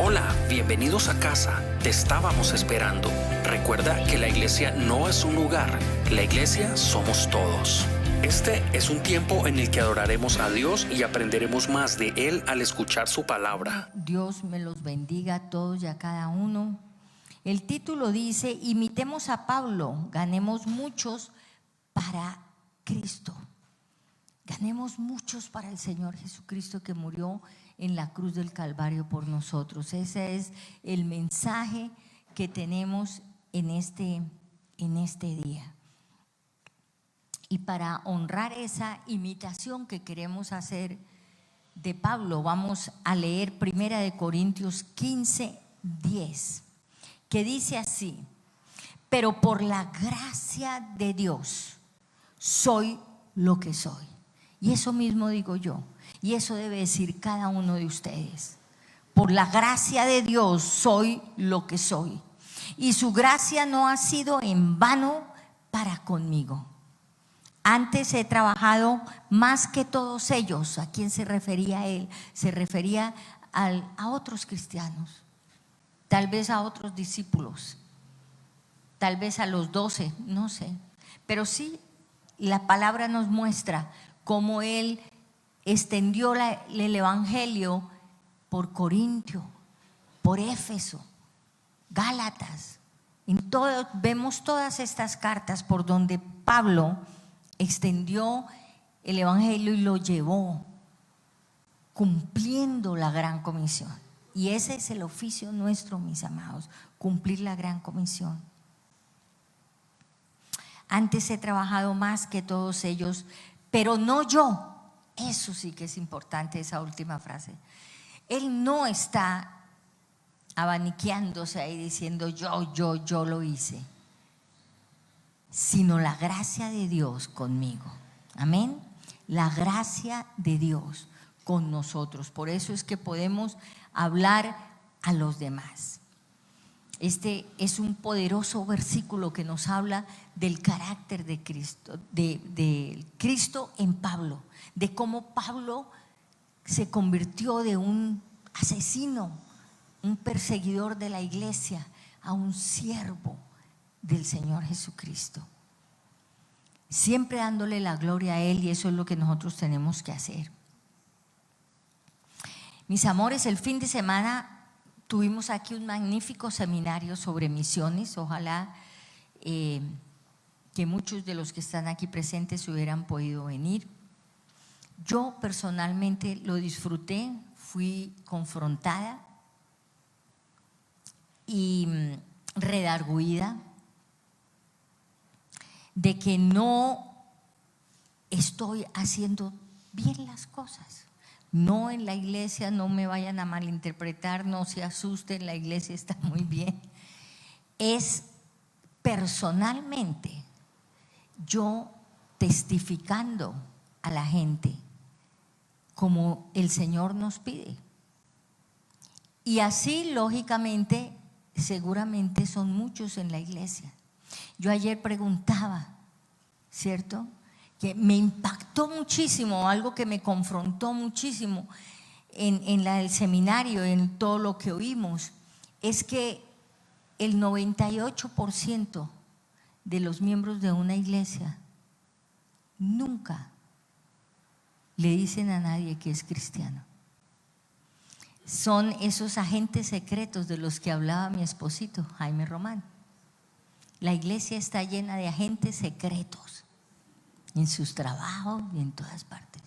Hola, bienvenidos a casa. Te estábamos esperando. Recuerda que la iglesia no es un lugar, la iglesia somos todos. Este es un tiempo en el que adoraremos a Dios y aprenderemos más de Él al escuchar su palabra. Dios me los bendiga a todos y a cada uno. El título dice: imitemos a Pablo, ganemos muchos para Cristo. Ganemos muchos para el Señor Jesucristo, que murió en la cruz del Calvario por nosotros. Ese es el mensaje que tenemos en este día. Y para honrar esa imitación que queremos hacer de Pablo, vamos a leer 1 Corintios 15:10, que dice así: pero por la gracia de Dios soy lo que soy. Y eso mismo digo yo, y eso debe decir cada uno de ustedes. Por la gracia de Dios soy lo que soy, y su gracia no ha sido en vano para conmigo. Antes he trabajado más que todos ellos. ¿A quién se refería él? Se refería a otros cristianos, tal vez a otros discípulos, tal vez a los 12, no sé. Pero sí, la palabra nos muestra cómo él extendió el evangelio por Corintio, por Éfeso, Gálatas. Vemos todas estas cartas por donde Pablo extendió el evangelio y lo llevó, cumpliendo la gran comisión. Y ese es el oficio nuestro, mis amados, cumplir la gran comisión. Antes he trabajado más que todos ellos, pero no yo. Eso sí que es importante, esa última frase. Él no está abaniqueándose ahí diciendo yo lo hice, sino la gracia de Dios conmigo. Amén. La gracia de Dios con nosotros. Por eso es que podemos hablar a los demás. Este es un poderoso versículo que nos habla del carácter de Cristo, de Cristo en Pablo, de cómo Pablo se convirtió de un asesino, un perseguidor de la iglesia, a un siervo del Señor Jesucristo, siempre dándole la gloria a Él, y eso es lo que nosotros tenemos que hacer. Mis amores, el fin de semana tuvimos aquí un magnífico seminario sobre misiones. Ojalá que muchos de los que están aquí presentes hubieran podido venir. Yo personalmente lo disfruté, fui confrontada y redarguida de que no estoy haciendo bien las cosas. No en la iglesia, no me vayan a malinterpretar, no se asusten, la iglesia está muy bien. Es personalmente yo testificando a la gente como el Señor nos pide. Y así, lógicamente, seguramente son muchos en la iglesia. Yo ayer preguntaba, ¿cierto?, que me impactó muchísimo, algo que me confrontó muchísimo en el seminario, en todo lo que oímos, es que el 98% de los miembros de una iglesia nunca le dicen a nadie que es cristiano. Son esos agentes secretos de los que hablaba mi esposito, Jaime Román. La iglesia está llena de agentes secretos en sus trabajos y en todas partes.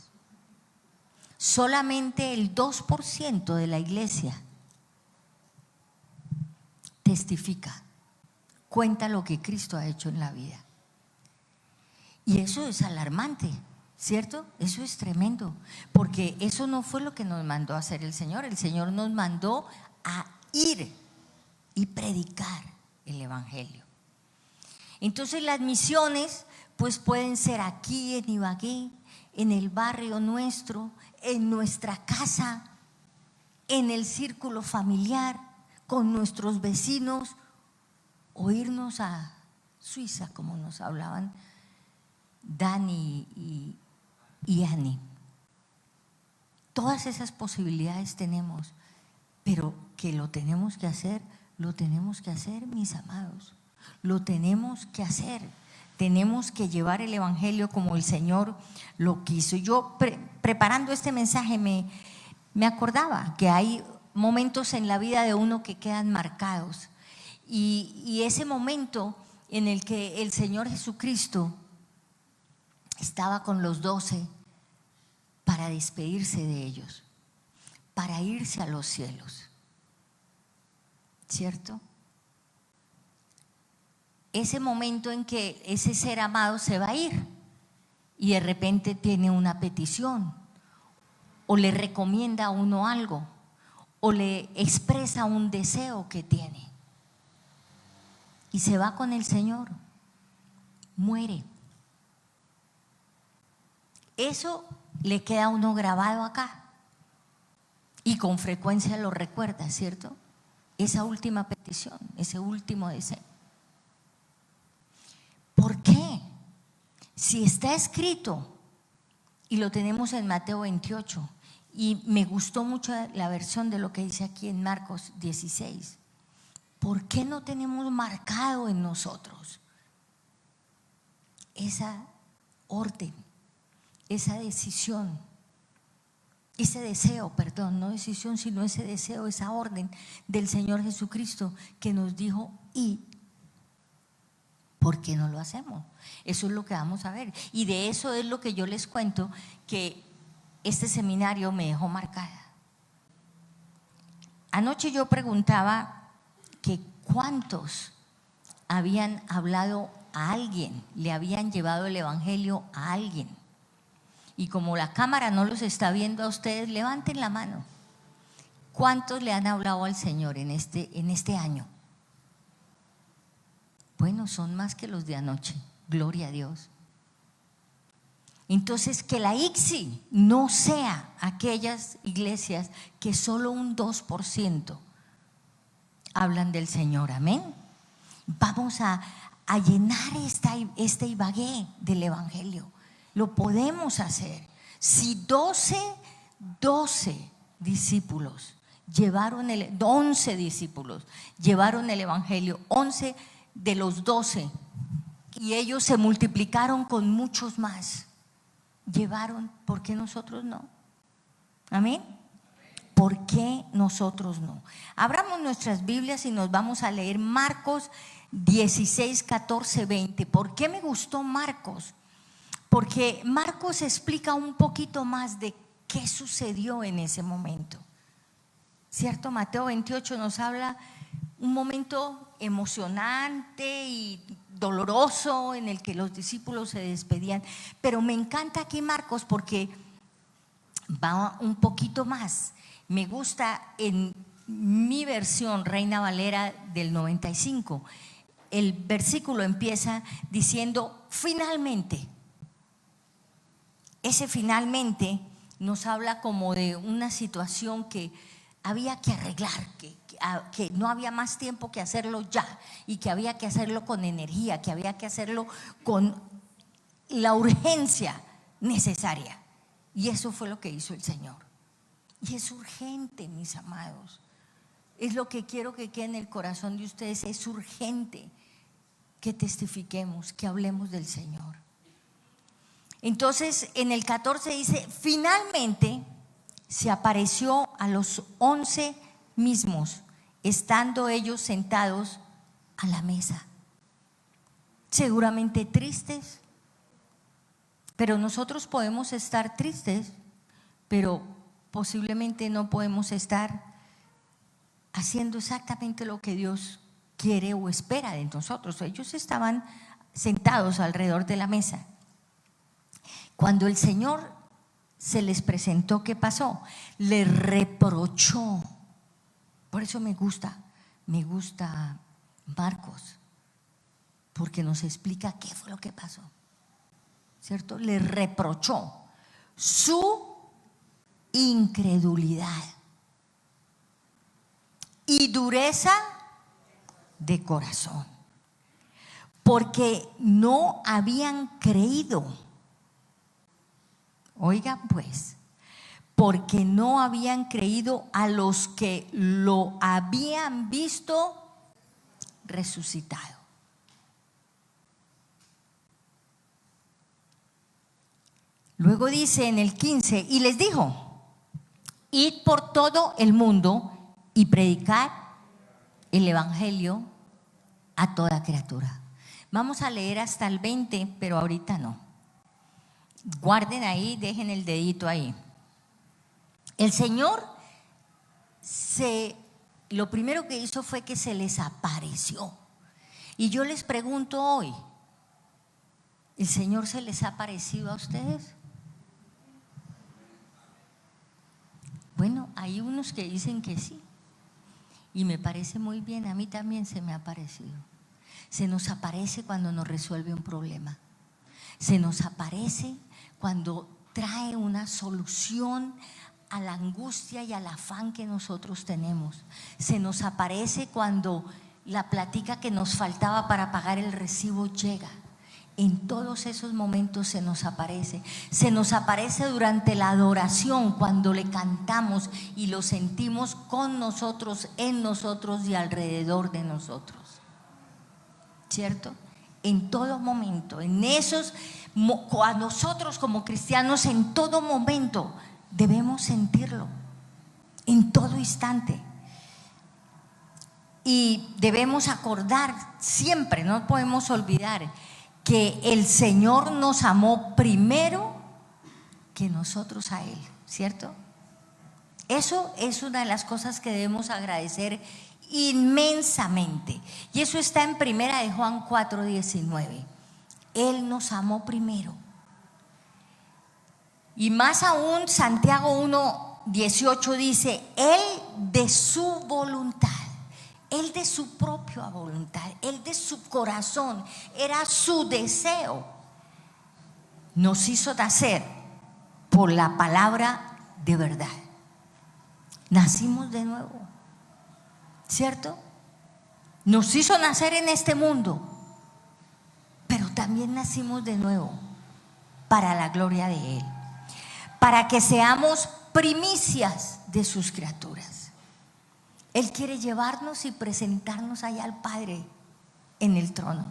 Solamente el 2% de la iglesia testifica, cuenta lo que Cristo ha hecho en la vida. Y eso es alarmante, ¿cierto? Eso es tremendo, porque eso no fue lo que nos mandó a hacer el Señor. El Señor nos mandó a ir y predicar el evangelio. Entonces las misiones pues pueden ser aquí en Ibagué, en el barrio nuestro, en nuestra casa, en el círculo familiar, con nuestros vecinos, o irnos a Suiza, como nos hablaban Dani y Ani. Todas esas posibilidades tenemos Pero que lo tenemos que hacer, mis amados. Lo tenemos que hacer. Tenemos que llevar el evangelio como el Señor lo quiso. Yo preparando este mensaje me acordaba que hay momentos en la vida de uno que quedan marcados. Y ese momento en el que el Señor Jesucristo estaba con los 12 para despedirse de ellos, para irse a los cielos, ¿cierto? Ese momento en que ese ser amado se va a ir y de repente tiene una petición, o le recomienda a uno algo, o le expresa un deseo que tiene, y se va con el Señor, muere. Eso le queda a uno grabado acá y con frecuencia lo recuerda, ¿cierto? Esa última petición, ese último deseo. ¿Por qué? Si está escrito, y lo tenemos en Mateo 28, y me gustó mucho la versión de lo que dice aquí en Marcos 16, ¿por qué no tenemos marcado en nosotros esa orden, esa decisión, ese deseo, perdón, no decisión, sino ese deseo, esa orden del Señor Jesucristo que nos dijo y ¿por qué no lo hacemos? Eso es lo que vamos a ver. Y de eso es lo que yo les cuento, que este seminario me dejó marcada. Anoche yo preguntaba que cuántos habían hablado a alguien, le habían llevado el evangelio a alguien. Y como la cámara no los está viendo a ustedes, levanten la mano. ¿Cuántos le han hablado al Señor en este año? Bueno, son más que los de anoche, gloria a Dios. Entonces, que la ICSI no sea aquellas iglesias que solo un 2% hablan del Señor, amén. Vamos a llenar este Ibagué del evangelio. Lo podemos hacer. Si 12 discípulos llevaron 11 discípulos llevaron el evangelio, 11 de los 12, y ellos se multiplicaron con muchos más, llevaron, ¿por qué nosotros no? Amén. ¿Por qué nosotros no? Abramos nuestras Biblias y nos vamos a leer Marcos 16, 14, 20. ¿Por qué me gustó Marcos? Porque Marcos explica un poquito más de qué sucedió en ese momento, ¿cierto? Mateo 28 nos habla un momento emocionante y doloroso en el que los discípulos se despedían, pero me encanta aquí Marcos porque va un poquito más. Me gusta en mi versión Reina Valera del 95, el versículo empieza diciendo finalmente. Ese finalmente nos habla como de una situación que había que arreglar, que no había más tiempo que hacerlo ya, y que había que hacerlo con energía, que había que hacerlo con la urgencia necesaria. Y eso fue lo que hizo el Señor. Y es urgente, mis amados. Es lo que quiero que quede en el corazón de ustedes. Es urgente que testifiquemos, que hablemos del Señor. Entonces en el 14 dice, finalmente se apareció a los 11 mismos, estando ellos sentados a la mesa, seguramente tristes, pero nosotros podemos estar tristes, pero posiblemente no podemos estar haciendo exactamente lo que Dios quiere o espera de nosotros. Ellos estaban sentados alrededor de la mesa. Cuando el Señor se les presentó, ¿qué pasó? Les reprochó. Por eso me gusta Marcos, porque nos explica qué fue lo que pasó, ¿cierto? Les reprochó su incredulidad y dureza de corazón, porque no habían creído. Oigan pues, porque no habían creído a los que lo habían visto resucitado. Luego dice en el 15, y les dijo: id por todo el mundo y predicad el evangelio a toda criatura. Vamos a leer hasta el 20, pero ahorita no. Guarden ahí, dejen el dedito ahí. El Señor lo primero que hizo fue que se les apareció. Y yo les pregunto hoy, ¿el Señor se les ha aparecido a ustedes? Bueno, hay unos que dicen que sí, y me parece muy bien. A mí también se me ha aparecido. Se nos aparece cuando nos resuelve un problema. Se nos aparece cuando trae una solución a la angustia y al afán que nosotros tenemos. Se nos aparece cuando la plática que nos faltaba para pagar el recibo llega. En todos esos momentos se nos aparece. Se nos aparece durante la adoración, cuando le cantamos y lo sentimos con nosotros, en nosotros y alrededor de nosotros. ¿Cierto? En todo momento, en esos, a nosotros como cristianos en todo momento debemos sentirlo, en todo instante. Y debemos acordar siempre, no podemos olvidar que el Señor nos amó primero que nosotros a Él, ¿cierto? Eso es una de las cosas que debemos agradecer inmensamente. Y eso está en 1 Juan 4:19. Él nos amó primero. Y más aún, Santiago 1:18 dice: Él de su voluntad, Él de su propia voluntad, Él de su corazón, era su deseo, nos hizo nacer por la palabra de verdad. Nacimos de nuevo, ¿cierto? Nos hizo nacer en este mundo, pero también nacimos de nuevo para la gloria de Él, para que seamos primicias de sus criaturas. Él quiere llevarnos y presentarnos allá al Padre en el trono.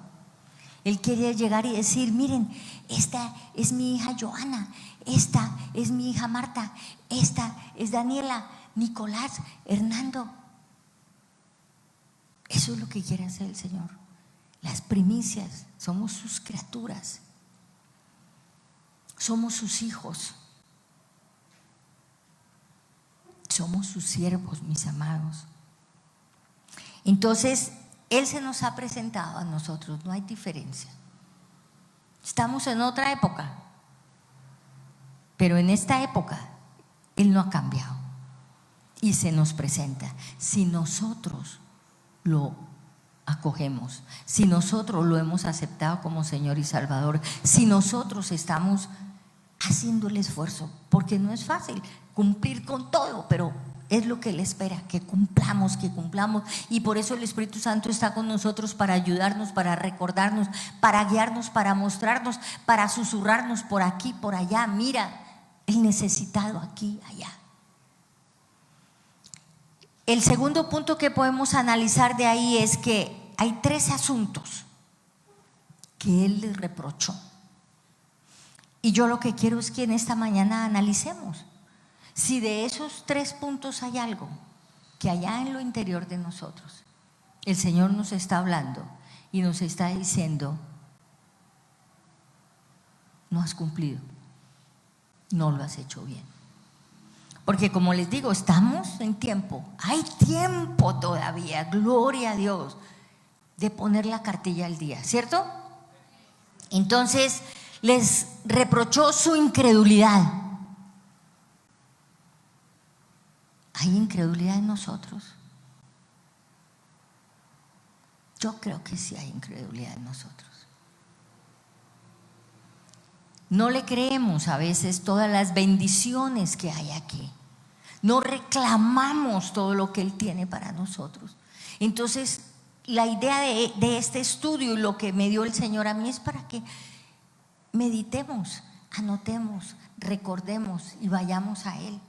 Él quiere llegar y decir: miren, esta es mi hija Joana, esta es mi hija Marta, esta es Daniela, Nicolás, Hernando. Eso es lo que quiere hacer el Señor. Las primicias, somos sus criaturas, somos sus hijos, somos sus siervos, mis amados. Entonces, Él se nos ha presentado a nosotros, no hay diferencia. Estamos en otra época, pero en esta época Él no ha cambiado y se nos presenta. Si nosotros lo acogemos, si nosotros lo hemos aceptado como Señor y Salvador, si nosotros estamos haciendo el esfuerzo, porque no es fácil cumplir con todo, pero es lo que Él espera, que cumplamos, y por eso el Espíritu Santo está con nosotros para ayudarnos, para recordarnos, para guiarnos, para mostrarnos, para susurrarnos por aquí, por allá. Mira, el necesitado aquí, allá. El segundo punto que podemos analizar de ahí es que hay 3 asuntos que Él les reprochó. Y yo lo que quiero es que en esta mañana analicemos si de esos 3 puntos hay algo que allá en lo interior de nosotros el Señor nos está hablando y nos está diciendo: no has cumplido, no lo has hecho bien. Porque como les digo, estamos en tiempo, hay tiempo todavía, gloria a Dios, de poner la cartilla al día, ¿cierto? Entonces les reprochó su incredulidad. ¿Hay incredulidad en nosotros? Yo creo que sí hay incredulidad en nosotros. No le creemos a veces todas las bendiciones que hay aquí. No reclamamos todo lo que Él tiene para nosotros. Entonces, la idea de este estudio y lo que me dio el Señor a mí es para que meditemos, anotemos, recordemos y vayamos a Él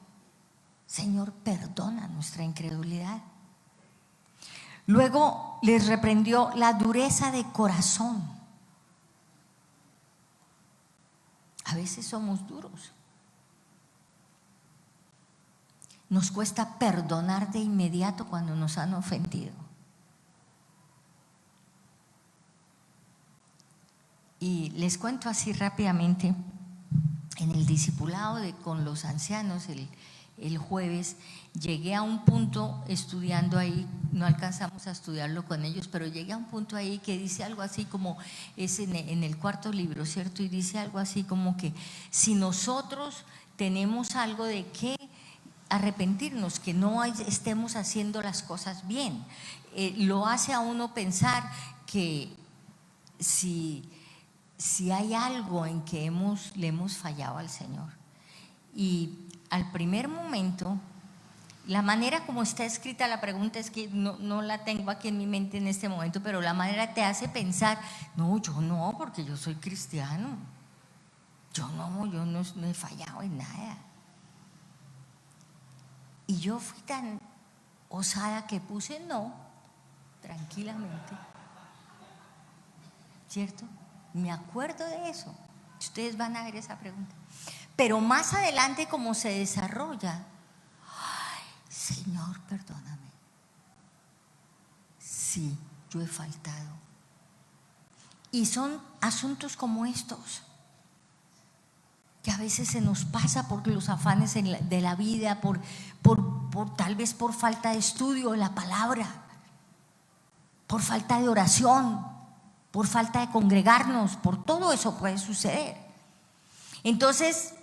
Señor, perdona nuestra incredulidad. Luego les reprendió la dureza de corazón. A veces somos duros. Nos cuesta perdonar de inmediato cuando nos han ofendido. Y les cuento así rápidamente, en el discipulado con los ancianos el jueves, llegué a un punto estudiando ahí, no alcanzamos a estudiarlo con ellos, pero llegué a un punto ahí que dice algo así como, es en el cuarto libro, ¿cierto? Y dice algo así como que si nosotros tenemos algo de qué arrepentirnos, que no estemos haciendo las cosas bien, lo hace a uno pensar que si hay algo en que le hemos fallado al Señor. Y al primer momento, la manera como está escrita la pregunta es que no la tengo aquí en mi mente en este momento, pero la manera te hace pensar, no, yo no, porque yo soy cristiano, yo no he fallado en nada. Y yo fui tan osada que puse no, tranquilamente, ¿cierto? Me acuerdo de eso. Ustedes van a ver esa pregunta. Pero más adelante, como se desarrolla, ay, Señor, perdóname. Sí, yo he faltado. Y son asuntos como estos, que a veces se nos pasa por los afanes de la vida, por tal vez por falta de estudio de la palabra, por falta de oración, por falta de congregarnos, por todo eso puede suceder. Entonces,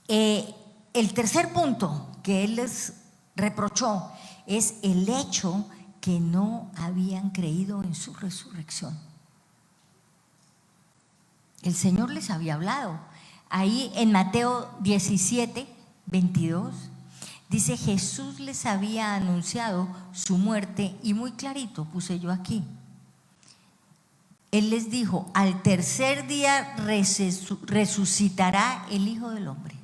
el tercer punto que él les reprochó es el hecho que no habían creído en su resurrección. El Señor les había hablado. Ahí en Mateo 17, 22, dice: Jesús les había anunciado su muerte, y muy clarito puse yo aquí. Él les dijo: al tercer día resucitará el Hijo del Hombre.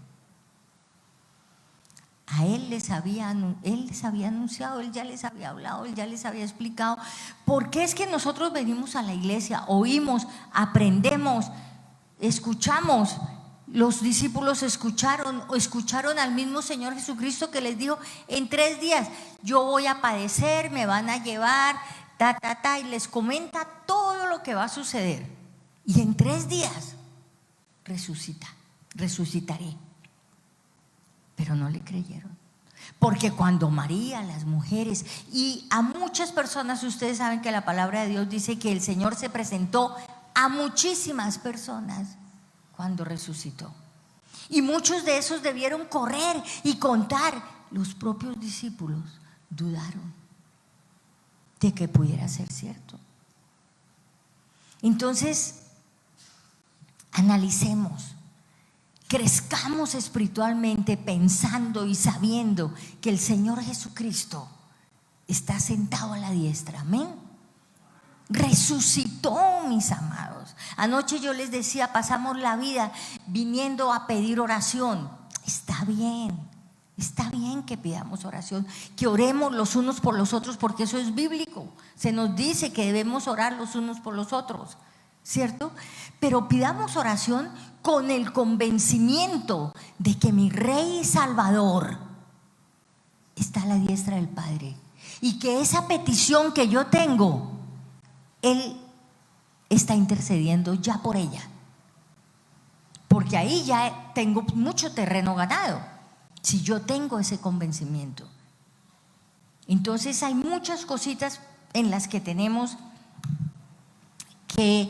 A él les había anunciado, él ya les había hablado, él ya les había explicado. ¿Por qué es que nosotros venimos a la iglesia, oímos, aprendemos, escuchamos? Los discípulos escucharon al mismo Señor Jesucristo que les dijo: en 3 días yo voy a padecer, me van a llevar, y les comenta todo lo que va a suceder. Y en 3 días resucitaré. Pero no le creyeron. Porque cuando María, las mujeres y a muchas personas, ustedes saben que la palabra de Dios dice que el Señor se presentó a muchísimas personas cuando resucitó. Y muchos de esos debieron correr y contar. Los propios discípulos dudaron de que pudiera ser cierto. Entonces, analicemos. Crezcamos espiritualmente pensando y sabiendo que el Señor Jesucristo está sentado a la diestra. Amén. Resucitó, mis amados. Anoche yo les decía, pasamos la vida viniendo a pedir oración. Está bien que pidamos oración, que oremos los unos por los otros, porque eso es bíblico. Se nos dice que debemos orar los unos por los otros, ¿cierto? Pero pidamos oración con el convencimiento de que mi Rey y Salvador está a la diestra del Padre, y que esa petición que yo tengo, Él está intercediendo ya por ella, porque ahí ya tengo mucho terreno ganado, si yo tengo ese convencimiento. Entonces hay muchas cositas en las que tenemos que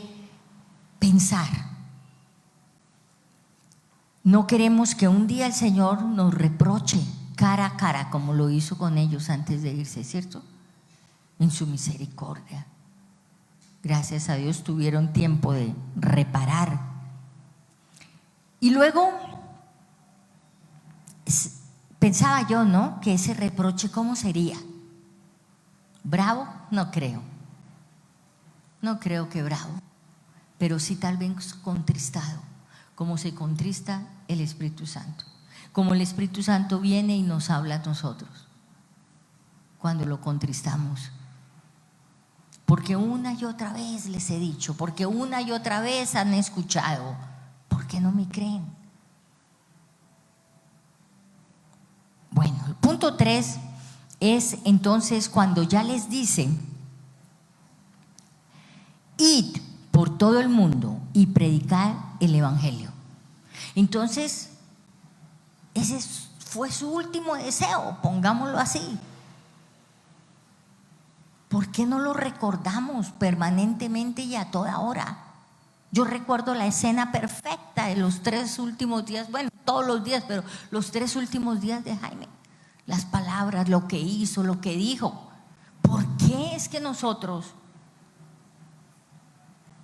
pensar. No queremos que un día el Señor nos reproche cara a cara, como lo hizo con ellos antes de irse, ¿cierto? En su misericordia. Gracias a Dios tuvieron tiempo de reparar. Y luego pensaba yo, ¿no? Que ese reproche, ¿cómo sería? ¿Bravo? No creo. No creo que bravo, pero sí tal vez contristado, como se contrista el Espíritu Santo. como el Espíritu Santo viene y nos habla a nosotros cuando lo contristamos. Porque una y otra vez les he dicho, porque una y otra vez han escuchado, ¿por qué no me creen? Bueno, el punto 3 es entonces cuando ya les dicen: id por todo el mundo y predicad el evangelio. Entonces, ese fue su último deseo, pongámoslo así. ¿Por qué no lo recordamos permanentemente y a toda hora? Yo recuerdo la escena perfecta de los 3 últimos días, bueno, todos los días, pero los 3 últimos días de Jaime. Las palabras, lo que hizo, lo que dijo. ¿Por qué es que nosotros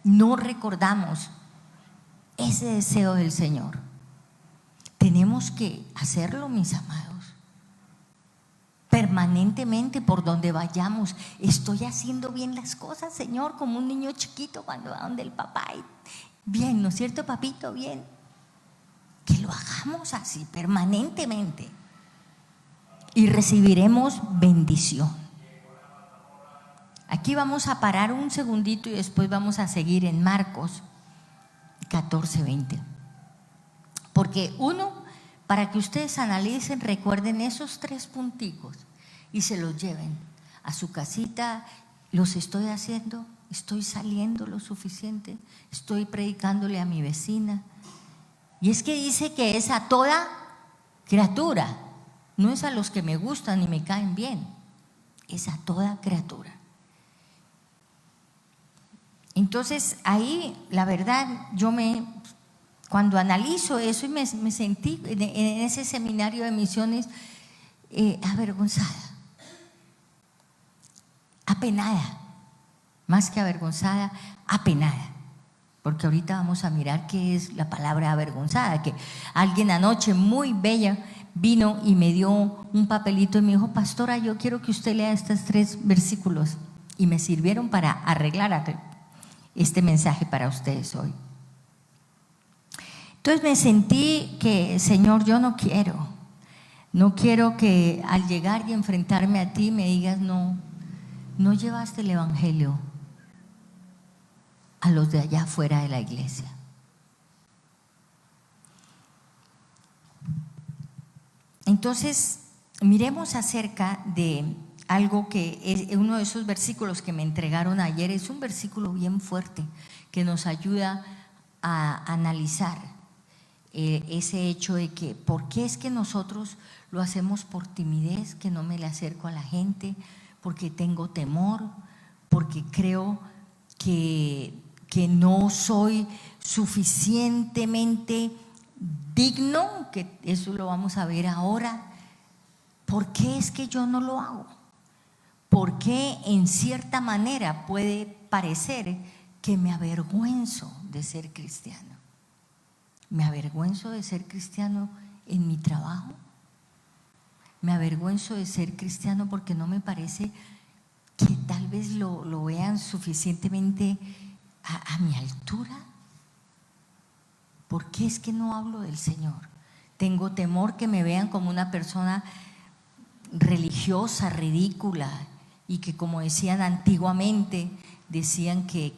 no recordamos ese deseo del Señor? Tenemos que hacerlo, mis amados. Permanentemente, por donde vayamos, estoy haciendo bien las cosas, Señor, como un niño chiquito cuando va donde el papá. Bien, ¿no es cierto, papito? Bien. Que lo hagamos así, permanentemente. Y recibiremos bendición. Aquí vamos a parar un segundito y después vamos a seguir en Marcos 14:20. Porque para que ustedes analicen, recuerden esos 3 punticos y se los lleven a su casita. Los estoy haciendo, estoy saliendo lo suficiente, estoy predicándole a mi vecina. Y es que dice que es a toda criatura, no es a los que me gustan y me caen bien, es a toda criatura. Entonces ahí, la verdad, cuando analizo eso y me sentí en ese seminario de misiones avergonzada, apenada, más que avergonzada, apenada. Porque ahorita vamos a mirar qué es la palabra avergonzada. Que alguien anoche muy bella vino y me dio un papelito y me dijo: pastora, yo quiero que usted lea estos 3 versículos. Y me sirvieron para arreglar este mensaje para ustedes hoy. Entonces me sentí que, Señor, yo no quiero que al llegar y enfrentarme a ti me digas: no llevaste el evangelio a los de allá afuera de la iglesia. Entonces, miremos acerca de algo que es uno de esos versículos que me entregaron ayer. Es un versículo bien fuerte que nos ayuda a analizar ese hecho de que ¿por qué es que nosotros lo hacemos por timidez, que no me le acerco a la gente? Porque tengo temor, porque creo que no soy suficientemente digno, que eso lo vamos a ver ahora. ¿Por qué es que yo no lo hago? ¿Por qué en cierta manera puede parecer que me avergüenzo de ser cristiano? ¿Me avergüenzo de ser cristiano en mi trabajo? ¿Me avergüenzo de ser cristiano porque no me parece que tal vez lo vean suficientemente a mi altura? ¿Por qué es que no hablo del Señor? Tengo temor que me vean como una persona religiosa, ridícula, y que, como decían antiguamente, decían que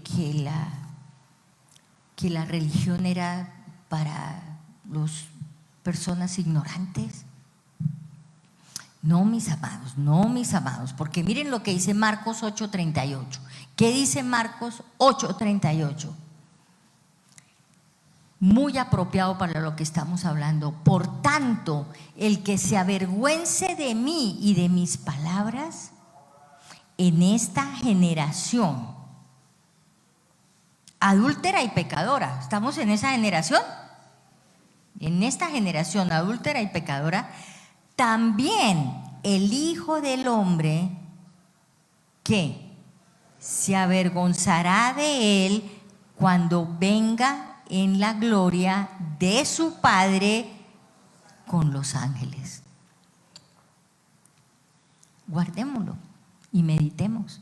la religión era para las personas ignorantes. No, mis amados, porque miren lo que dice Marcos 8:38. ¿Qué dice Marcos 8:38? Muy apropiado para lo que estamos hablando. Por tanto, el que se avergüence de mí y de mis palabras en esta generación adúltera y pecadora. ¿Estamos en esa generación? En esta generación adúltera y pecadora, también el Hijo del Hombre, ¿qué? Se avergonzará de él cuando venga en la gloria de su Padre con los ángeles. Guardémoslo y meditemos.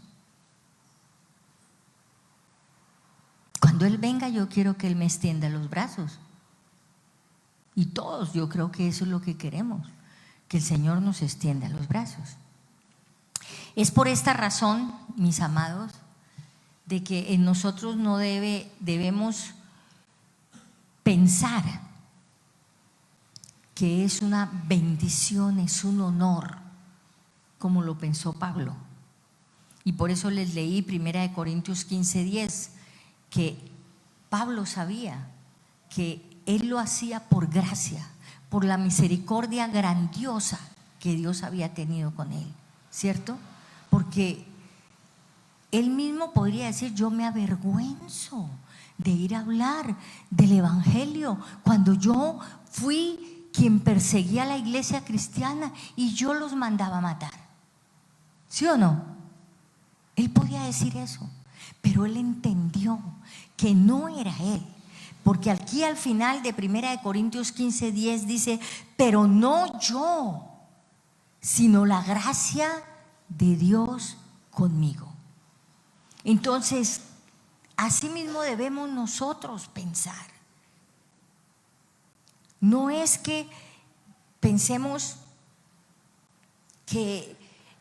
Cuando Él venga, yo quiero que Él me extienda los brazos. Y todos, yo creo que eso es lo que queremos, que el Señor nos extienda los brazos. Es por esta razón, mis amados, de que en nosotros no debemos pensar que es una bendición, es un honor, como lo pensó Pablo. Y por eso les leí 1 Corintios 15:10, que Pablo sabía que él lo hacía por gracia, por la misericordia grandiosa que Dios había tenido con él, ¿cierto? Porque él mismo podría decir: yo me avergüenzo de ir a hablar del evangelio cuando yo fui quien perseguía a la iglesia cristiana y yo los mandaba a matar. ¿Sí o no? Él podía decir eso, pero él entendió que no era él, porque aquí al final de 1 Corintios 15:10 dice: pero no yo, sino la gracia de Dios conmigo. Entonces, así mismo debemos nosotros pensar. No es que pensemos que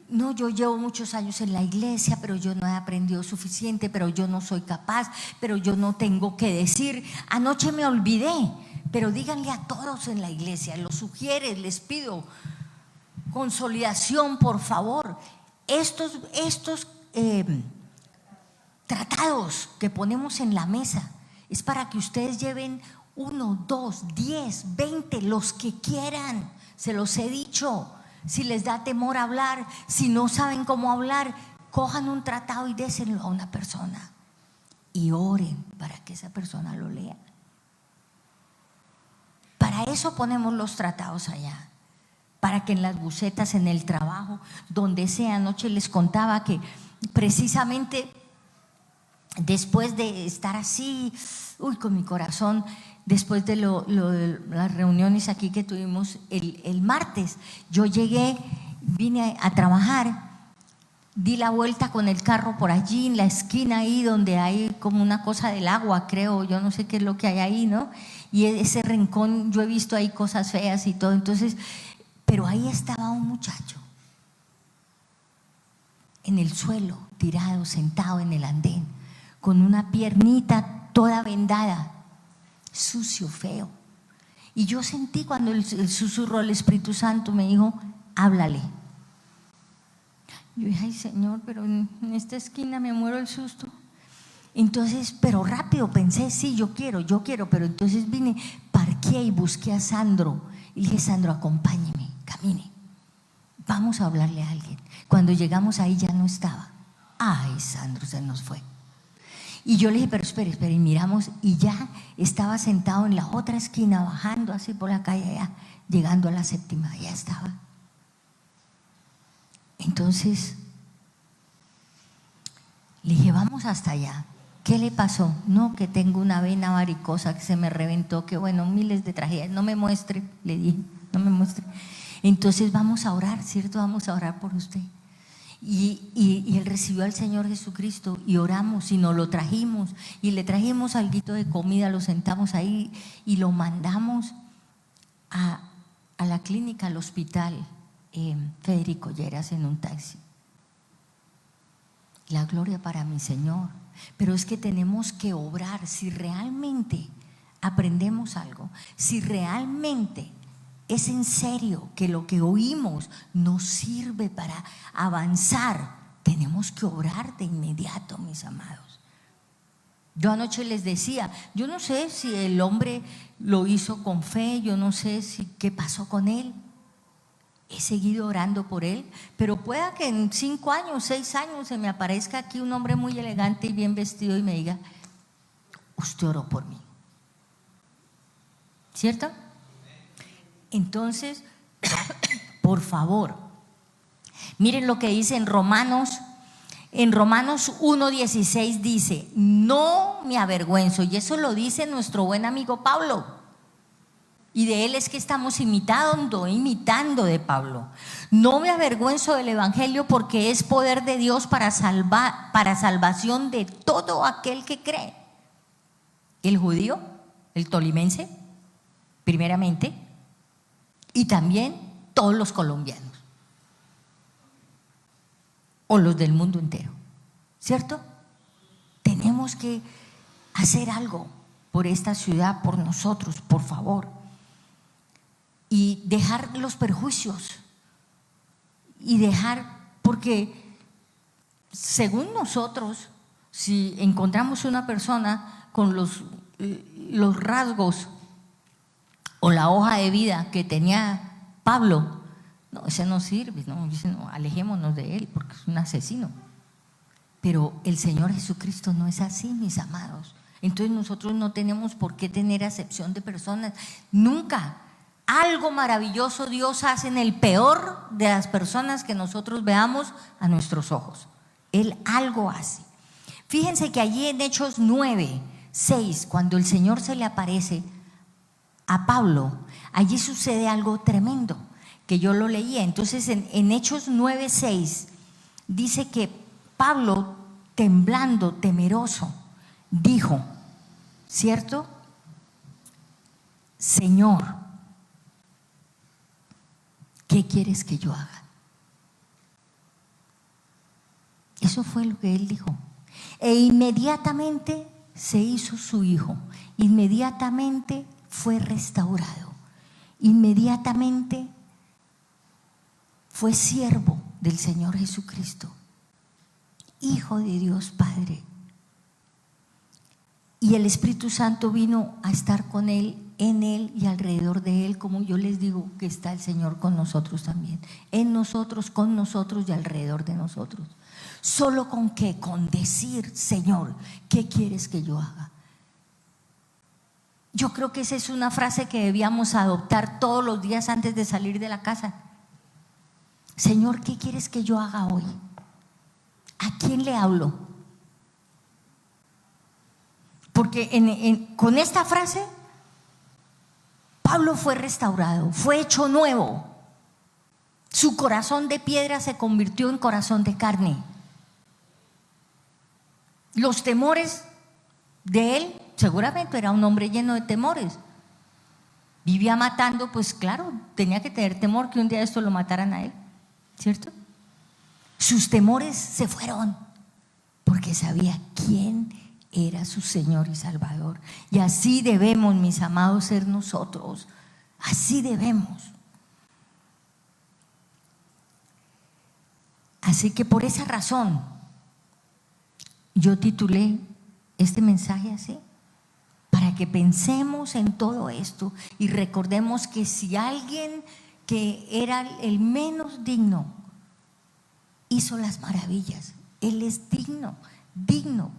no, yo llevo muchos años en la iglesia, pero yo no he aprendido suficiente, pero yo no soy capaz, pero yo no tengo que decir. Anoche me olvidé, pero díganle a todos en la iglesia, los sugiere, les pido consolidación, por favor. Estos tratados que ponemos en la mesa es para que ustedes lleven 1, 2, 10, 20, los que quieran. Se los he dicho. Si les da temor hablar, si no saben cómo hablar, cojan un tratado y désenlo a una persona y oren para que esa persona lo lea. Para eso ponemos los tratados allá, para que en las bucetas, en el trabajo, donde sea. Anoche les contaba que precisamente después de estar así, con mi corazón, después de las reuniones aquí que tuvimos el martes, yo llegué, vine a trabajar, di la vuelta con el carro por allí en la esquina ahí donde hay como una cosa del agua, creo, yo no sé qué es lo que hay ahí, ¿no? Y ese rincón, yo he visto ahí cosas feas y todo, entonces, pero ahí estaba un muchacho en el suelo, tirado, sentado en el andén, con una piernita toda vendada, sucio, feo. Y yo sentí cuando el susurro del Espíritu Santo me dijo: háblale. Yo dije: ay, Señor, pero en esta esquina me muero el susto. Entonces, pero rápido pensé: sí, yo quiero, pero entonces vine, parqué y busqué a Sandro y le dije: Sandro, acompáñeme, camine, vamos a hablarle a alguien. Cuando llegamos ahí ya no estaba. Ay, Sandro, se nos fue. Y yo le dije: pero espere, y miramos, y ya estaba sentado en la otra esquina, bajando así por la calle allá, llegando a la 7ª, ya estaba. Entonces le dije: vamos hasta allá. ¿Qué le pasó? No, que tengo una vena varicosa que se me reventó, que bueno, miles de tragedias. No me muestre, le dije, no me muestre. Entonces vamos a orar, ¿cierto? Vamos a orar por usted. Y él recibió al Señor Jesucristo y oramos y nos lo trajimos y le trajimos alguito de comida, lo sentamos ahí y lo mandamos a la clínica, al hospital Federico Lleras en un taxi. La gloria para mi Señor. Pero es que tenemos que obrar. Si realmente aprendemos algo, si realmente es en serio que lo que oímos nos sirve para avanzar, tenemos que obrar de inmediato, mis amados. Yo anoche les decía, yo no sé si el hombre lo hizo con fe, yo no sé qué pasó con él. He seguido orando por él, pero pueda que en 5 años, 6 años se me aparezca aquí un hombre muy elegante y bien vestido y me diga: usted oró por mí, ¿cierto? Entonces, por favor, miren lo que dice en Romanos 1:16, dice: no me avergüenzo, y eso lo dice nuestro buen amigo Pablo. Y de él es que estamos imitando de Pablo. No me avergüenzo del evangelio, porque es poder de Dios para salvación de todo aquel que cree. El judío, el tolimense, primeramente, y también todos los colombianos o los del mundo entero, ¿cierto? Tenemos que hacer algo por esta ciudad, por nosotros, por favor, y dejar los perjuicios y dejar, porque según nosotros, si encontramos una persona con los rasgos o la hoja de vida que tenía Pablo, no, ese no sirve, no, alejémonos de él porque es un asesino. Pero el Señor Jesucristo no es así, mis amados. Entonces nosotros no tenemos por qué tener acepción de personas, nunca. Algo maravilloso Dios hace en el peor de las personas que nosotros veamos a nuestros ojos. Él algo hace. Fíjense que allí en Hechos 9:6, cuando el Señor se le aparece a Pablo, allí sucede algo tremendo, que yo lo leía. Entonces en Hechos 9:6 dice que Pablo, temblando, temeroso, dijo, ¿cierto? Señor, ¿qué quieres que yo haga? Eso fue lo que él dijo. E inmediatamente se hizo su hijo, inmediatamente fue restaurado, inmediatamente fue siervo del Señor Jesucristo, Hijo de Dios Padre. Y el Espíritu Santo vino a estar con él, en él y alrededor de él, como yo les digo que está el Señor con nosotros también, en nosotros, con nosotros y alrededor de nosotros. Solo con qué, con decir, Señor, ¿qué quieres que yo haga? Yo creo que esa es una frase que debíamos adoptar todos los días antes de salir de la casa. Señor, ¿qué quieres que yo haga hoy? ¿A quién le hablo? Porque con esta frase Pablo fue restaurado, fue hecho nuevo. Su corazón de piedra se convirtió en corazón de carne. Los temores de él, seguramente era un hombre lleno de temores. Vivía matando, pues claro, tenía que tener temor que un día esto lo mataran a él, ¿cierto? Sus temores se fueron porque sabía quién era su Señor y Salvador. Y así debemos, mis amados, ser nosotros. Así debemos. Así que por esa razón yo titulé este mensaje así, para que pensemos en todo esto y recordemos que si alguien que era el menos digno hizo las maravillas, él es digno.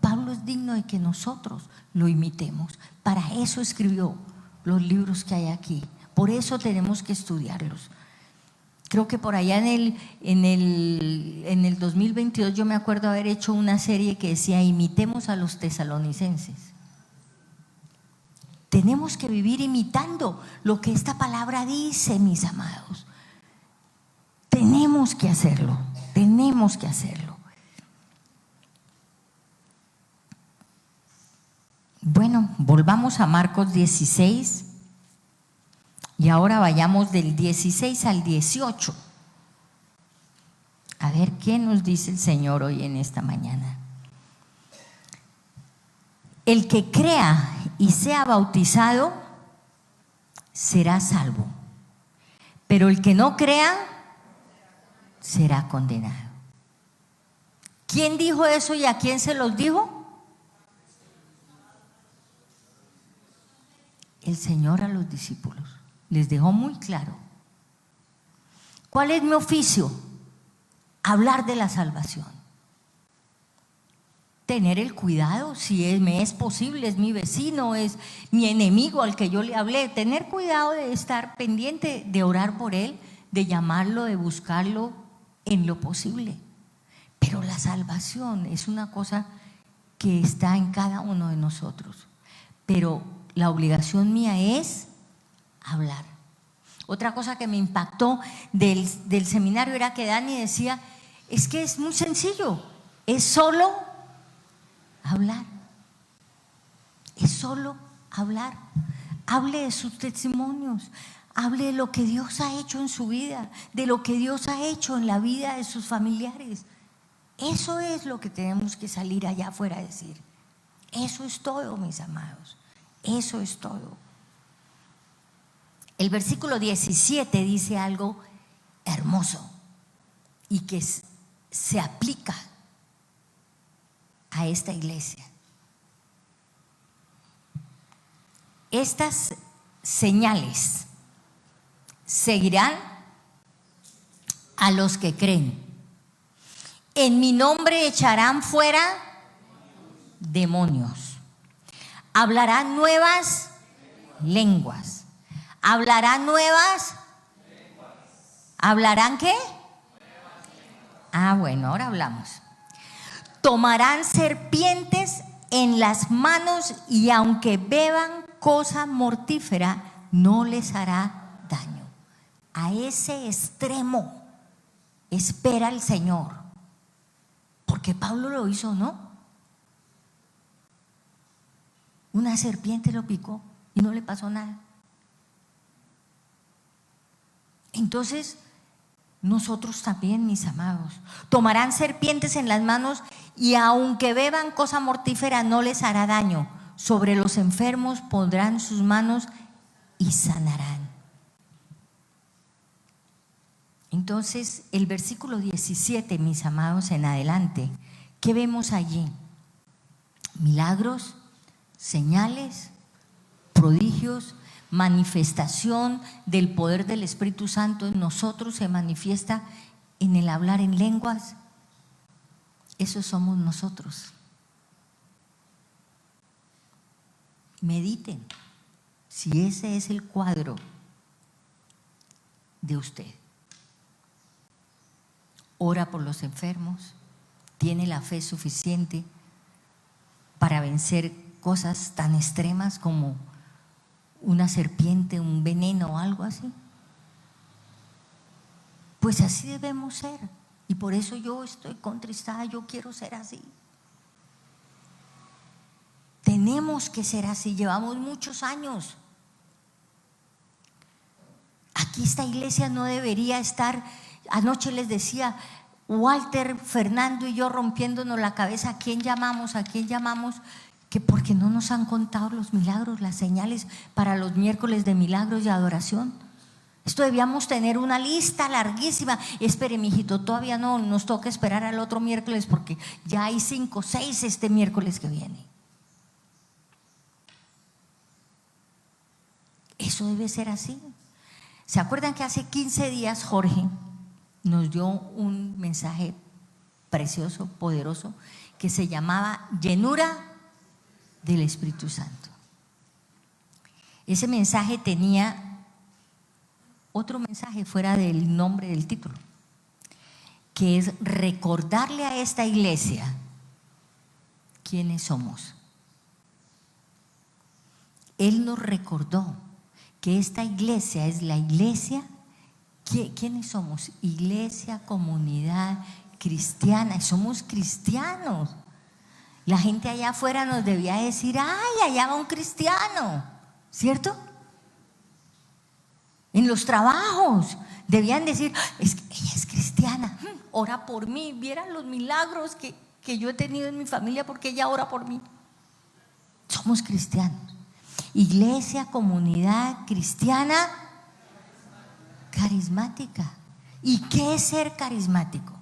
Pablo es digno de que nosotros lo imitemos. Para eso escribió los libros que hay aquí, por eso tenemos que estudiarlos. Creo que por allá en el 2022 yo me acuerdo haber hecho una serie que decía imitemos a los tesalonicenses. Tenemos que vivir imitando lo que esta palabra dice, mis amados. Tenemos que hacerlo, tenemos que hacerlo. Bueno, volvamos a Marcos 16 y ahora vayamos del 16 al 18. A ver qué nos dice el Señor hoy en esta mañana. El que crea y sea bautizado será salvo, pero el que no crea será condenado. ¿Quién dijo eso y a quién se los dijo? El Señor a los discípulos. Les dejó muy claro. ¿Cuál es mi oficio? Hablar de la salvación. Tener el cuidado, si me es posible, es mi vecino, es mi enemigo al que yo le hablé. Tener cuidado de estar pendiente, de orar por él, de llamarlo, de buscarlo en lo posible. Pero la salvación es una cosa que está en cada uno de nosotros. Pero la obligación mía es hablar. Otra cosa que me impactó del seminario era que Dani decía, es que es muy sencillo, es solo hablar. Es solo hablar. hable de sus testimonios, hable de lo que Dios ha hecho en su vida, de lo que Dios ha hecho en la vida de sus familiares. Eso es lo que tenemos que salir allá afuera a decir. Eso es todo, mis amados. Eso es todo. El versículo 17 dice algo hermoso y que se aplica a esta iglesia. Estas señales seguirán a los que creen. En mi nombre echarán fuera demonios. Hablarán nuevas lenguas. ¿Hablarán nuevas? ¿Hablarán qué? Bueno, ahora hablamos. Tomarán serpientes en las manos y aunque beban cosa mortífera, no les hará daño. A ese extremo espera el Señor. Porque Pablo lo hizo, ¿no? Una serpiente lo picó y no le pasó nada. Entonces, nosotros también, mis amados, tomarán serpientes en las manos y aunque beban cosa mortífera no les hará daño. Sobre los enfermos pondrán sus manos y sanarán. Entonces, el versículo 17, mis amados, en adelante, ¿qué vemos allí? Milagros, señales, prodigios, manifestación del poder del Espíritu Santo en nosotros se manifiesta en el hablar en lenguas. Eso somos nosotros. Mediten si ese es el cuadro de usted. Ora por los enfermos, tiene la fe suficiente para vencer cosas tan extremas como una serpiente, un veneno o algo así. Pues así debemos ser. Y por eso yo estoy contristada, yo quiero ser así. Tenemos que ser así, llevamos muchos años. Aquí esta iglesia no debería estar, anoche les decía, Walter, Fernando y yo rompiéndonos la cabeza, ¿a quién llamamos? ¿A quién llamamos? Que porque no nos han contado los milagros, las señales para los miércoles de milagros y adoración. Esto debíamos tener una lista larguísima. Espere, mijito, todavía no, nos toca esperar al otro miércoles porque ya hay 5 o 6 este miércoles que viene. Eso debe ser así. ¿Se acuerdan que hace 15 días Jorge nos dio un mensaje precioso, poderoso, que se llamaba llenura del Espíritu Santo? Ese mensaje tenía otro mensaje fuera del nombre del título, que es recordarle a esta iglesia quiénes somos. Él nos recordó que esta iglesia es la iglesia. ¿Quiénes somos? Iglesia, comunidad cristiana. Somos cristianos. La gente allá afuera nos debía decir, ¡ay, allá va un cristiano! ¿Cierto? En los trabajos debían decir, es que ella es cristiana, ora por mí. Vieran los milagros que yo he tenido en mi familia porque ella ora por mí. Somos cristianos. Iglesia, comunidad cristiana carismática. ¿Y qué es ser carismático?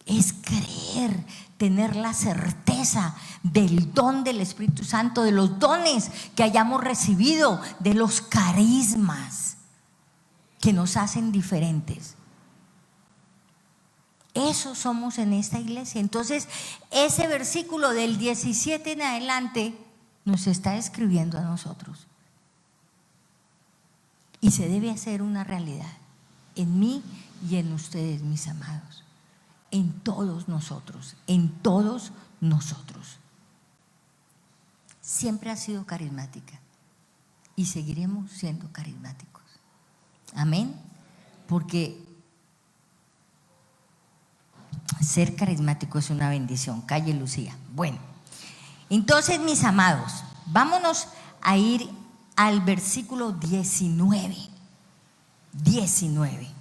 Es creer, tener la certeza del don del Espíritu Santo, de los dones que hayamos recibido, de los carismas que nos hacen diferentes. Eso somos en esta iglesia. Entonces, ese versículo del 17 en adelante nos está escribiendo a nosotros. Y se debe hacer una realidad en mí y en ustedes, mis amados. En todos nosotros, en todos nosotros. Siempre ha sido carismática y seguiremos siendo carismáticos. Amén. Porque ser carismático es una bendición. Calle Lucía. Bueno, entonces, mis amados, vámonos a ir al versículo 19. 19.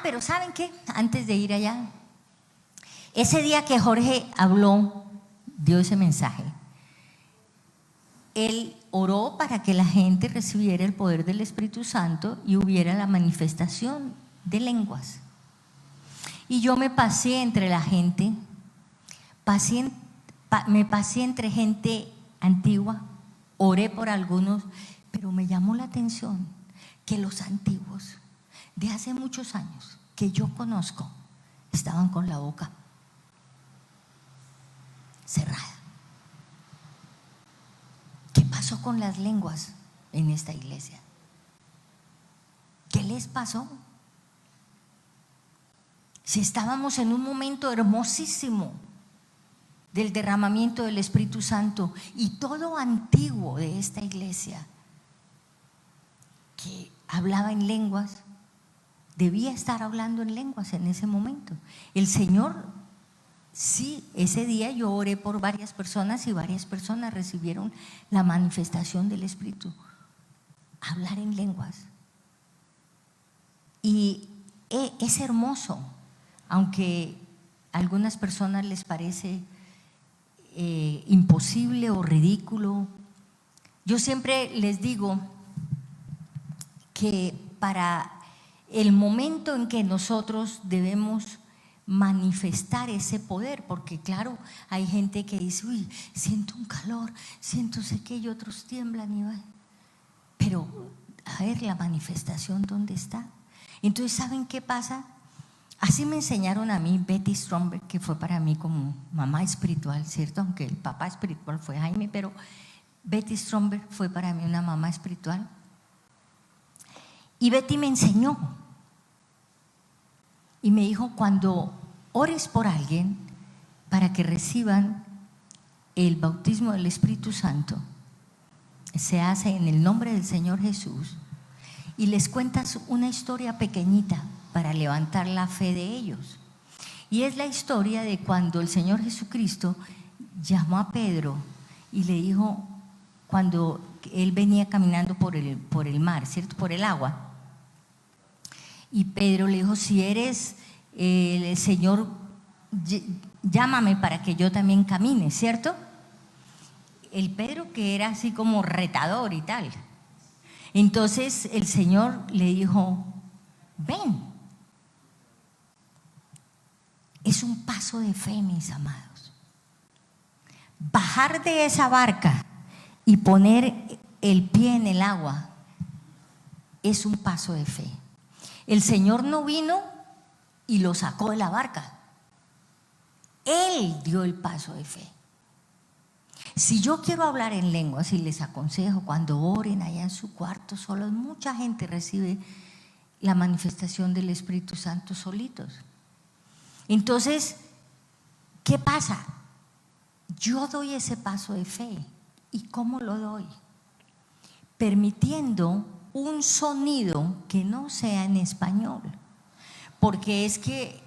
Pero ¿saben qué? Antes de ir allá, ese día que Jorge habló, dio ese mensaje, él oró para que la gente recibiera el poder del Espíritu Santo y hubiera la manifestación de lenguas. Y yo me pasé entre la gente, me pasé entre gente antigua, oré por algunos, pero me llamó la atención que los antiguos de hace muchos años que yo conozco estaban con la boca cerrada. ¿Qué pasó con las lenguas en esta iglesia? ¿Qué les pasó? Si estábamos en un momento hermosísimo del derramamiento del Espíritu Santo, y todo antiguo de esta iglesia que hablaba en lenguas debía estar hablando en lenguas en ese momento. El Señor, sí, ese día yo oré por varias personas y varias personas recibieron la manifestación del Espíritu, hablar en lenguas. Y es hermoso, aunque a algunas personas les parece imposible o ridículo. Yo siempre les digo que para el momento en que nosotros debemos manifestar ese poder, porque claro, hay gente que dice, uy, siento un calor, siento sé qué, y otros tiemblan y van. Pero a ver, la manifestación, ¿dónde está? Entonces, ¿saben qué pasa? Así me enseñaron a mí Betty Stromberg, que fue para mí como mamá espiritual, ¿cierto? Aunque el papá espiritual fue Jaime, pero Betty Stromberg fue para mí una mamá espiritual. Y Betty me enseñó y me dijo, cuando ores por alguien para que reciban el bautismo del Espíritu Santo, se hace en el nombre del Señor Jesús, y les cuentas una historia pequeñita para levantar la fe de ellos. Y es la historia de cuando el Señor Jesucristo llamó a Pedro y le dijo, cuando él venía caminando por el mar, ¿cierto? Por el agua. Y Pedro le dijo, si eres el Señor, llámame para que yo también camine, ¿cierto? El Pedro, que era así como retador y tal. Entonces el Señor le dijo, ven. Es un paso de fe, mis amados. Bajar de esa barca y poner el pie en el agua es un paso de fe. El Señor no vino y lo sacó de la barca. Él dio el paso de fe. Si yo quiero hablar en lenguas, y les aconsejo cuando oren allá en su cuarto solos, mucha gente recibe la manifestación del Espíritu Santo solitos. Entonces, ¿qué pasa? Yo doy ese paso de fe. ¿Y cómo lo doy? Permitiendo un sonido que no sea en español, porque es que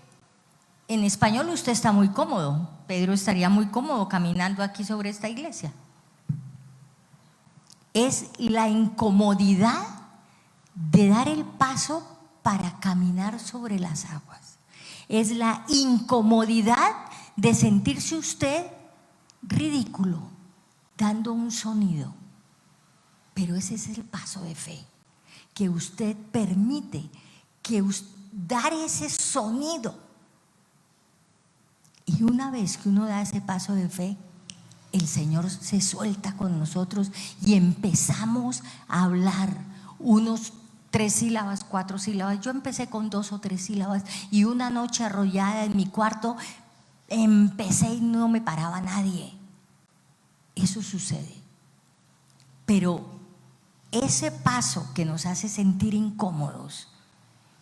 en español usted está muy cómodo. Pedro estaría muy cómodo caminando aquí sobre esta iglesia. Es la incomodidad de dar el paso para caminar sobre las aguas. Es la incomodidad de sentirse usted ridículo dando un sonido. Pero ese es el paso de fe, que usted permite dar ese sonido. Y una vez que uno da ese paso de fe, el Señor se suelta con nosotros y empezamos a hablar unos 3 sílabas, 4 sílabas. Yo empecé con 2 o 3 sílabas y una noche arrollada en mi cuarto empecé y no me paraba nadie. Eso sucede. Pero ese paso que nos hace sentir incómodos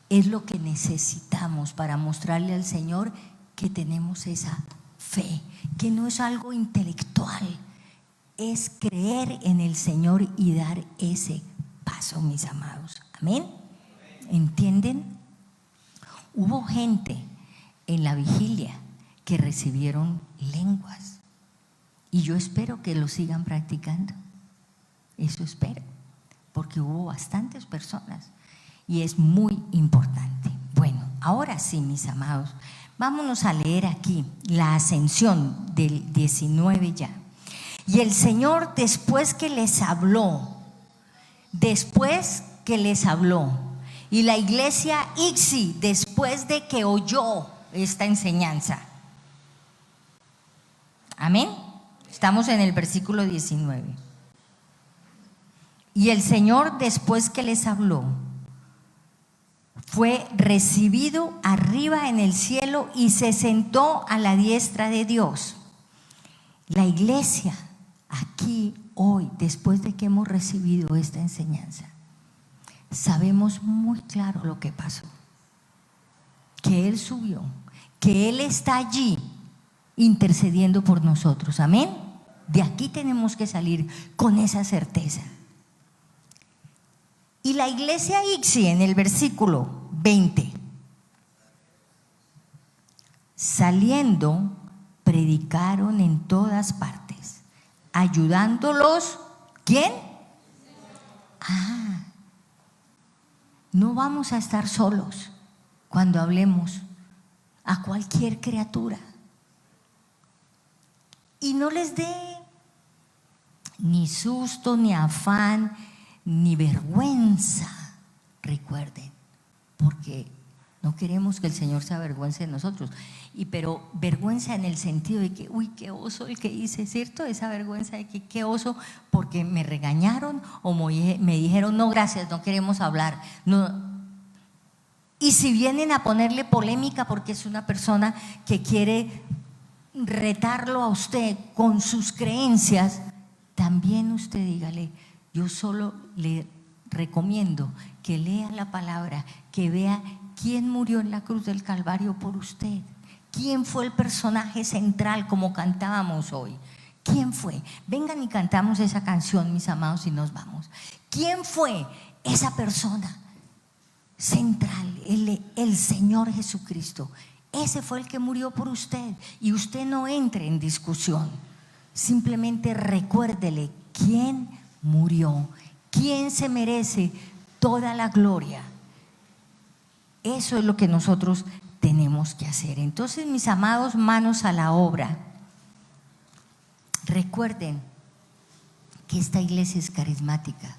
es lo que necesitamos para mostrarle al Señor que tenemos esa fe, que no es algo intelectual, es creer en el Señor y dar ese paso, mis amados. Amén. ¿Entienden? Hubo gente en la vigilia que recibieron lenguas. Y yo espero que lo sigan practicando. Eso espero, porque hubo bastantes personas y es muy importante. Bueno, ahora sí, mis amados, vámonos a leer aquí la ascensión del 19 ya. Y el Señor después que les habló, y la iglesia ICSI después de que oyó esta enseñanza. Amén. Estamos en el versículo 19. Y el Señor después que les habló, fue recibido arriba en el cielo y se sentó a la diestra de Dios. La iglesia aquí hoy, después de que hemos recibido esta enseñanza, sabemos muy claro lo que pasó, que Él subió, que Él está allí intercediendo por nosotros. Amén. De aquí tenemos que salir con esa certeza. Y la iglesia ICSI en el versículo 20, saliendo, predicaron en todas partes, ayudándolos. ¿Quién? No vamos a estar solos cuando hablemos a cualquier criatura. Y no les dé ni susto, ni afán, ni vergüenza. Recuerden, porque no queremos que el Señor se avergüence de nosotros. Pero vergüenza en el sentido de que, uy, qué oso el que hice, ¿cierto? Esa vergüenza de que qué oso porque me regañaron o me dijeron, no, gracias, no queremos hablar. No. Y si vienen a ponerle polémica porque es una persona que quiere retarlo a usted con sus creencias, también usted dígale, yo solo le recomiendo que lea la palabra, que vea quién murió en la cruz del Calvario por usted. ¿Quién fue el personaje central como cantábamos hoy? ¿Quién fue? Vengan y cantamos esa canción, mis amados, y nos vamos. ¿Quién fue esa persona central? El Señor Jesucristo. Ese fue el que murió por usted. Y usted no entre en discusión. Simplemente recuérdele quién murió, quién se merece toda la gloria. Eso es lo que nosotros tenemos que hacer. Entonces, mis amados, manos a la obra. Recuerden que esta iglesia es carismática,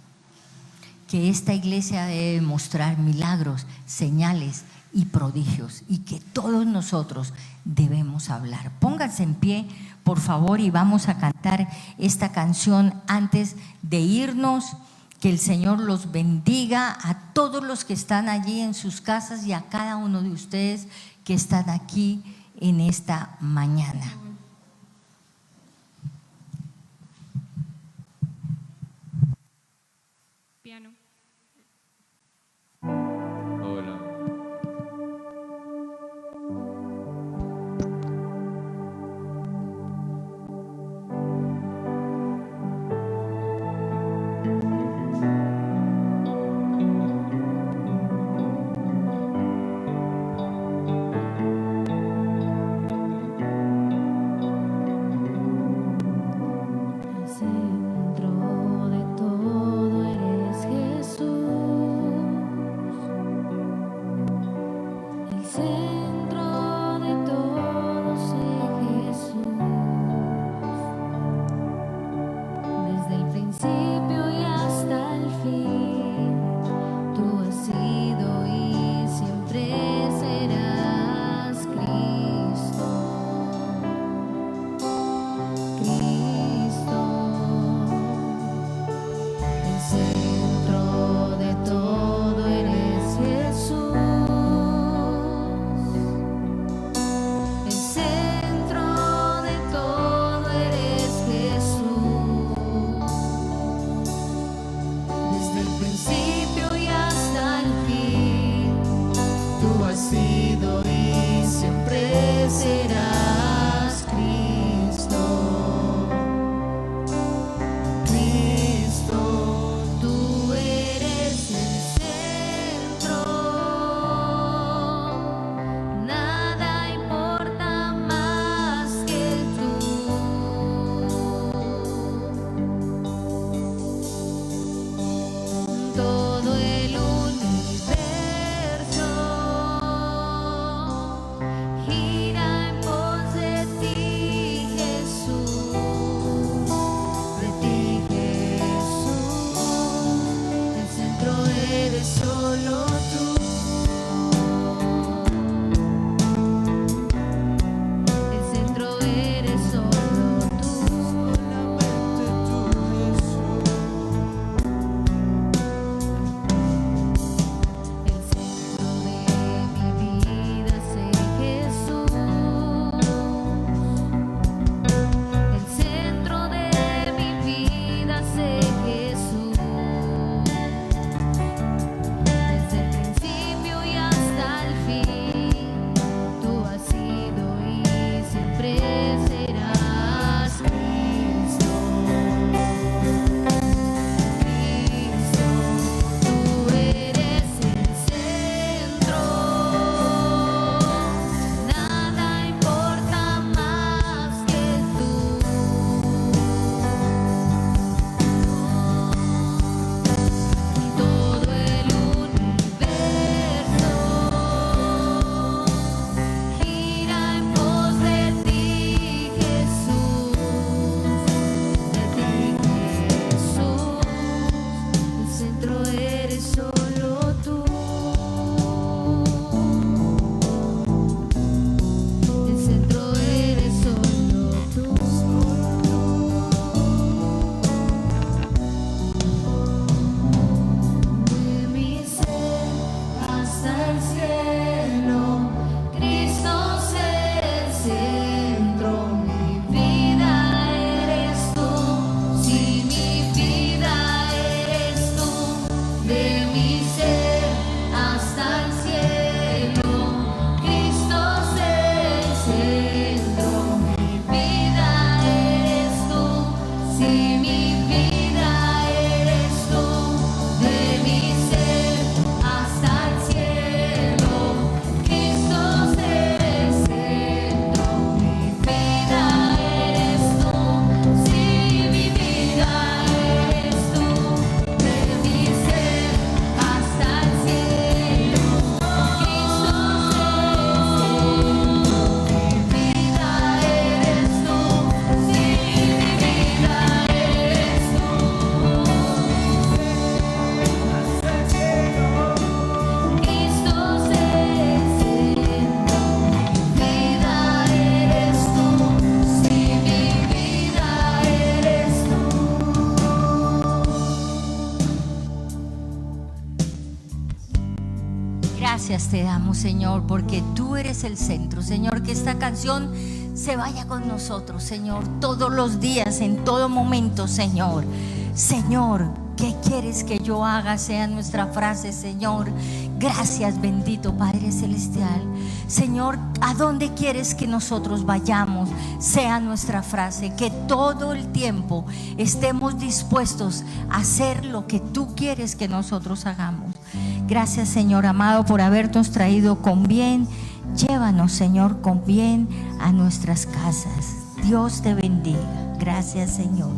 que esta iglesia debe mostrar milagros, señales y prodigios, y que todos nosotros debemos hablar. Pónganse en pie, por favor, y vamos a cantar esta canción antes de irnos. Que el Señor los bendiga a todos los que están allí en sus casas y a cada uno de ustedes que están aquí en esta mañana. Piano. Hola. Centro de todo eres Jesús. El centro de todo es Jesús. Desde el principio y hasta el fin, tú has sido y siempre serás Cristo. Cristo, el centro de todo eres Jesús. El centro de todo eres Jesús. Desde el principio y hasta el fin, tú has sido y siempre serás Cristo. Cristo, tú eres el centro, nada importa más. eres solo tú. El centro eres solo tú. Solamente tú, Jesús. El centro de mi vida sé Jesús. El centro de mi vida sé Jesús. Desde el principio y hasta el fin, tú has sido y siempre serás Cristo. Cristo, tú eres el centro. Nada importa más que tú. Todo el universo gira en pos de ti, Jesús. De ti, Jesús. El centro eres solo tú. El centro eres solo tú. De mi ser hasta el cielo, Cristo es el centro. Mi vida eres tú, si mi vida eres tú. De mi ser hasta el cielo, Cristo es el centro. Mi vida eres tú, si mi vida eres tú. De mi ser hasta el cielo, Cristo es el centro. Mi vida eres tú, si mi vida eres tú. De mi ser hasta el cielo, Cristo es el centro. Mi vida eres tú, si mi vida eres tú. Cristo es el centro. Mi vida eres tú, si mi vida eres Gracias te damos, Señor, porque tú eres el centro. Señor, que esta canción se vaya con nosotros, Señor, todos los días, en todo momento, Señor. Señor, ¿qué quieres que yo haga? Sea nuestra frase, Señor. Gracias, bendito Padre Celestial. Señor, ¿a dónde quieres que nosotros vayamos? Sea nuestra frase. Que todo el tiempo estemos dispuestos a hacer lo que tú quieres que nosotros hagamos. Gracias, Señor amado, por habernos traído con bien. Llévanos, Señor, con bien a nuestras casas. Dios te bendiga. Gracias, Señor.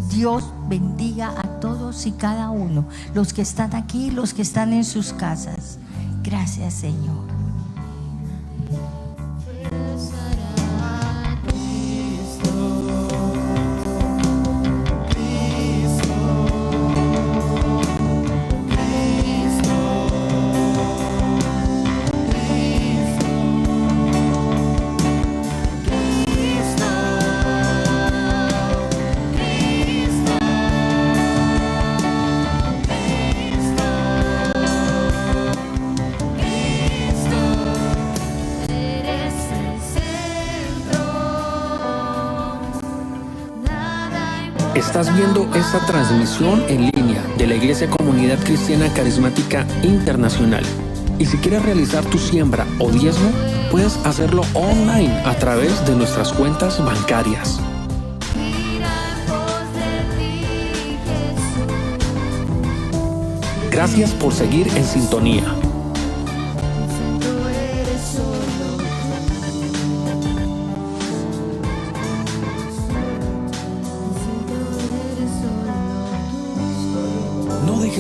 Dios bendiga a todos y cada uno, los que están aquí, los que están en sus casas. Gracias, Señor. Estás viendo esta transmisión en línea de la Iglesia Comunidad Cristiana Carismática Internacional. Y si quieres realizar tu siembra o diezmo, puedes hacerlo online a través de nuestras cuentas bancarias. Gracias por seguir en sintonía.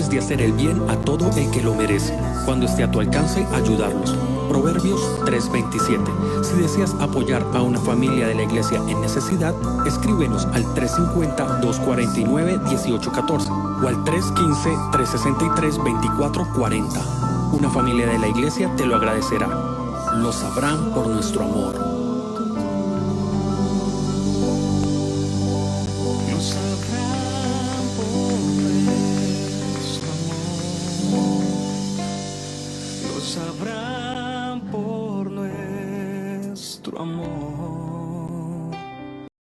dejes de hacer el bien a todo el que lo merece, cuando esté a tu alcance ayudarlos. Proverbios 3:27. Si deseas apoyar a una familia de la iglesia en necesidad, escríbenos al 350-249-1814 o al 315-363-2440. Una familia de la iglesia te lo agradecerá. Lo sabrán por nuestro amor. Lo sabrán por nuestro amor. Lo sabrán por nuestro amor.